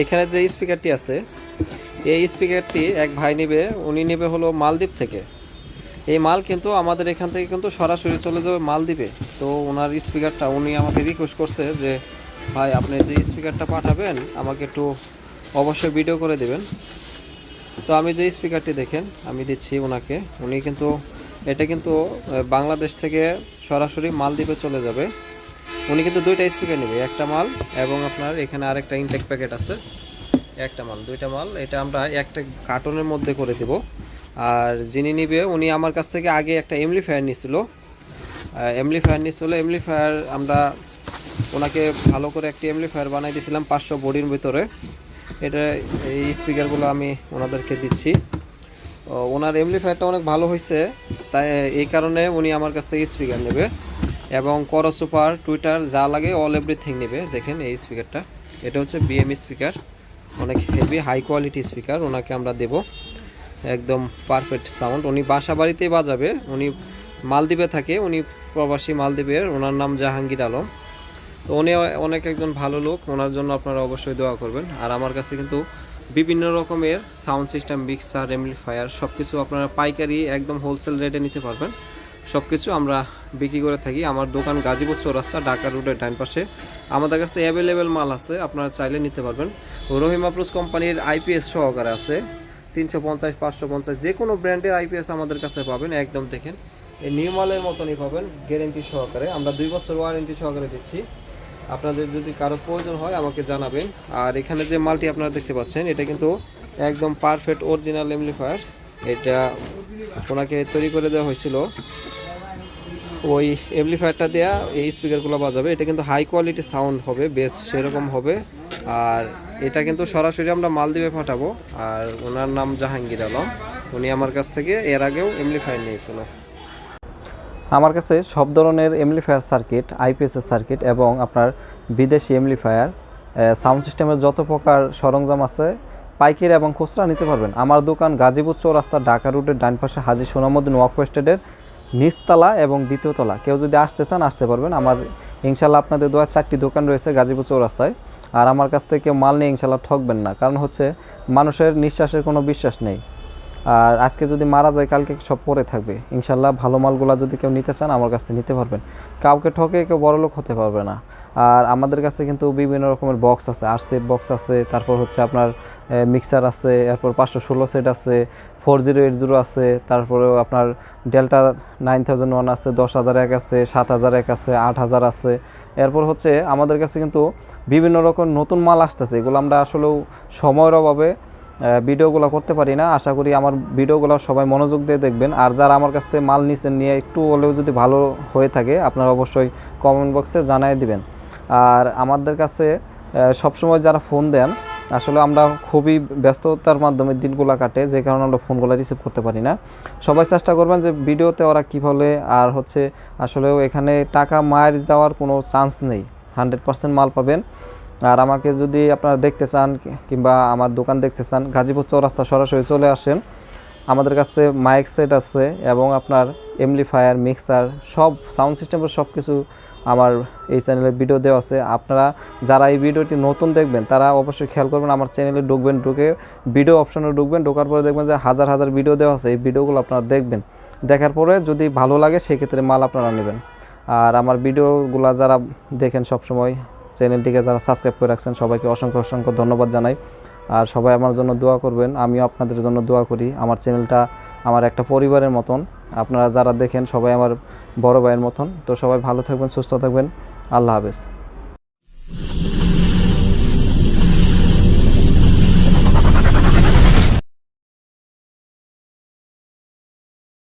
এখানে যে স্পিকারটি আছে, এই স্পিকারটি এক ভাই নেবে, উনি নেবে হলো মালদ্বীপ থেকে। এই মাল কিন্তু আমাদের এখান থেকে কিন্তু সরাসরি চলে যাবে মালদ্বীপে। তো ওনার স্পিকারটা উনি আমাকে রিকোয়েস্ট করছে যে ভাই আপনি যে স্পিকারটা পাঠাবেন আমাকে একটু অবশ্যই ভিডিও করে দেবেন। তো আমি যে স্পিকারটি দেখেন আমি দিচ্ছি ওনাকে। উনি কিন্তু এটা কিন্তু বাংলাদেশ থেকে সরাসরি মালদ্বীপে চলে যাবে। উনি কিন্তু দুইটা স্পিকার নেবে, একটা মাল এবং আপনার এখানে আরেকটা ইনটেক প্যাকেট আছে। একটা মাল, দুইটা মাল, এটা আমরা একটা কার্টনের মধ্যে করে দেব। আর যিনি নিবে উনি আমার কাছ থেকে আগে একটা এমপ্লিফায়ার নিয়েছিল। এমপ্লিফায়ার আমরা ওনাকে ভালো করে একটি এমপ্লিফায়ার বানাই দিয়েছিলাম 500 বডির ভিতরে। এটা এই স্পিকারগুলো আমি ওনাদেরকে দিচ্ছি। ওনার এমপ্লিফায়ারটা অনেক ভালো হয়েছে, তাই এই কারণে উনি আমার কাছ থেকে স্পিকার নেবে এবং করো সুপার টুইটার যা লাগে অল এভরিথিং নেবে। দেখেন এই স্পিকারটা, এটা হচ্ছে বিএম স্পিকার, অনেক হেভি হাই কোয়ালিটি স্পিকার ওনাকে আমরা দেব। একদম পারফেক্ট সাউন্ড। উনি বাসা বাড়িতেই বাজাবে, উনি মালদ্বীপে থাকে, উনি প্রবাসী মালদ্বীপের। ওনার নাম জাহাঙ্গীর আলম। তো উনি অনেক একজন ভালো লোক, ওনার জন্য আপনারা অবশ্যই দোয়া করবেন। আর আমার কাছে কিন্তু বিভিন্ন রকমের সাউন্ড সিস্টেম, মিক্সার, এমপ্লিফায়ার সব কিছু আপনারা পাইকারি একদম হোলসেল রেটে নিতে পারবেন। সব কিছু আমরা বিক্রি করে থাকি। আমার দোকান গাজীপুর চৌরাস্তা, ঢাকা রোডের ডান পাশে। আমাদের কাছে অ্যাভেলেবেল মাল আছে, আপনারা চাইলে নিতে পারবেন। রহিম আফরোজ কোম্পানির আইপিএস সহকারে আছে 350, 550 যে কোনো ব্র্যান্ডের আইপিএস আমাদের কাছে পাবেন। একদম দেখেন এই নিউ মালের মতনই পাবেন, গ্যারেন্টি সহকারে। আমরা 2 বছর ওয়ারেন্টি সহকারে দিচ্ছি। আপনাদের যদি কারো প্রয়োজন হয় আমাকে জানাবেন। আর এখানে যে মালটি আপনারা দেখতে পাচ্ছেন এটা কিন্তু একদম পারফেক্ট অরিজিনাল এমপ্লিফায়ার। এটা ওনাকে তৈরি করে দেওয়া হয়েছিল। ওই এমপ্লিফায়ারটা দেওয়া এই স্পিকারগুলো বাজাবে। এটা কিন্তু হাই কোয়ালিটি সাউন্ড হবে, বেস সেরকম হবে। আর এটা কিন্তু সরাসরি আমরা মালদ্বীপে পাঠাবো। আর ওনার নাম জাহাঙ্গীর আলম, উনি আমার কাছ থেকে এর আগেও এমপ্লিফায়ার নিয়েছিল। আমার কাছে সব ধরনের এমপ্লিফায়ার সার্কিট, আইপিএসের সার্কিট এবং আপনার বিদেশি এমপ্লিফায়ার, সাউন্ড সিস্টেমের যত প্রকার সরঞ্জাম আছে পাইকারি এবং খুচরা নিতে পারবেন। আমার দোকান গাজীপুর চৌরাস্তা, ঢাকা রুটের ডান পাশে হাজী সোনামুদ্দিন ওয়াকফ স্টেটের নিচতলা এবং দ্বিতীয় তলা। কেউ যদি আসতে চান আসতে পারবেন। আমার ইনশাল্লাহ আপনাদের 4টি দোকান রয়েছে গাজীপুর চৌরাস্তায়। আর আমার কাছ থেকে মাল নিয়ে ইনশাল্লাহ ঠকবেন না, কারণ হচ্ছে মানুষের নিঃশ্বাসের কোনো বিশ্বাস নেই। আর আজকে যদি মারা যায় কালকে সব পড়ে থাকবে। ইনশাল্লাহ ভালো মালগুলা যদি কেউ নিতে চান আমার কাছে নিতে পারবেন। কাউকে ঠকে কেউ বড়লোক হতে পারবে না। আর আমাদের কাছে কিন্তু বিভিন্ন রকমের বক্স আছে, আরসিএফ বক্স আছে, তারপর হচ্ছে আপনার মিক্সার আছে, এরপর 516 সেট আছে, 4080 আছে, তারপরেও আপনার ডেল্টা 9001 আছে, 10001 আছে, 7001 আছে, 8000 আছে। এরপর হচ্ছে আমাদের কাছে কিন্তু বিভিন্ন রকম নতুন মাল আসতেছে, এগুলো আমরা আসলেও সময়ের অভাবে ভিডিওগুলো করতে পারি না। আশা করি আমার ভিডিওগুলো সবাই মনোযোগ দিয়ে দেখবেন। আর যারা আমার কাছে মাল নিচ্ছেন, নিয়ে একটু হলেও যদি ভালো হয়ে থাকে আপনারা অবশ্যই কমেন্ট বক্সে জানিয়ে দিবেন। আর আমাদের কাছে সবসময় যারা ফোন দেন, আসলে আমরা খুবই ব্যস্ততার মাধ্যমে দিনগুলো কাটে, যে কারণে আমরা ফোনগুলো রিসিভ করতে পারি না। সবাই চেষ্টা করবেন যে ভিডিওতে ওরা কী বলে। আর হচ্ছে আসলেও এখানে টাকা মার যাওয়ার কোনো চান্স নেই, 100% মাল পাবেন। আর আমাকে যদি আপনারা দেখতে চান কিংবা আমার দোকান দেখতে চান, গাজীপুর চৌরাস্তা সরাসরি চলে আসেন। আমাদের কাছে মাইক সেট আছে এবং আপনার এমপ্লিফায়ার, মিক্সার, সব সাউন্ড সিস্টেমের সব কিছু আমার এই চ্যানেলে ভিডিও দেওয়া আছে। আপনারা যারা এই ভিডিওটি নতুন দেখবেন তারা অবশ্যই খেয়াল করবেন, আমার চ্যানেলে ঢুকবেন, ঢুকে ভিডিও অপশনে ঢুকবেন, ঢোকার পরে দেখবেন যে হাজার হাজার ভিডিও দেওয়া আছে। এই ভিডিওগুলো আপনারা দেখবেন, দেখার পরে যদি ভালো লাগে সেক্ষেত্রে মাল আপনারা নেবেন। আর আমার ভিডিওগুলো যারা দেখেন সবসময়, চ্যানেলটিকে যারা সাবস্ক্রাইব করে রাখছেন, সবাইকে অসংখ্য অসংখ্য ধন্যবাদ জানাই। আর সবাই আমার জন্য দোয়া করবেন, আমিও আপনাদের জন্য দোয়া করি। আমার চ্যানেলটা আমার একটা পরিবারের মতন, আপনারা যারা দেখেন সবাই আমার বড় ভাইয়ের মতন। তো সবাই ভালো থাকবেন, সুস্থ থাকবেন। আল্লাহ হাফেজ।